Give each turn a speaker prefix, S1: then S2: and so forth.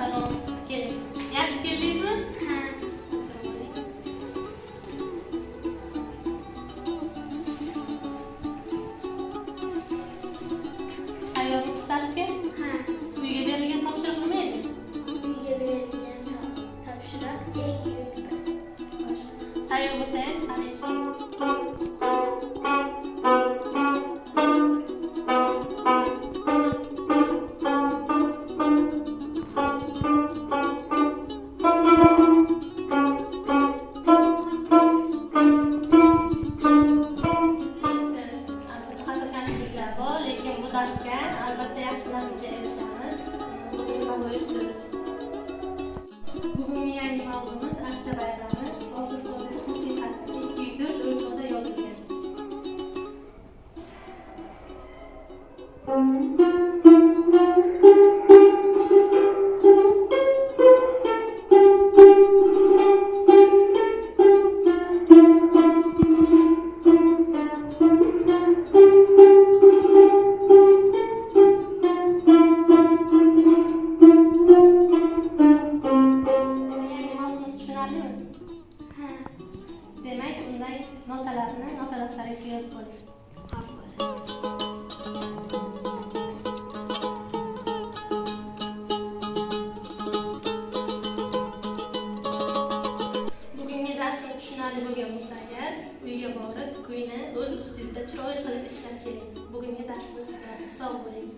S1: Salom. Keling. Yaxshi keldingizmi?
S2: Ha.
S1: Tayyormisiz darsga?
S2: Ha.
S1: Uyga berilgan topshiriq nima edi?
S2: Uyga berilgan topshiriq ek yuk.
S1: Tayyor bo'lsangiz, qani ishlaymiz. Lekin bu darsga albatta yaxshi natija erishamiz. Bugungi yangi mavzumiz archa bayrami. Hozir musiqasi 2-4 o'lchovda yozilgan. Demak, unday notalarni nota daftaringizga yozib oling. Bugungi darsni tushunarli bo'lgan bo'lsa agar, uyga borib, kuyni o'z ustingizda chiroyli qilib ishlab keling. Bugungi darsimiz sog' bo'ling.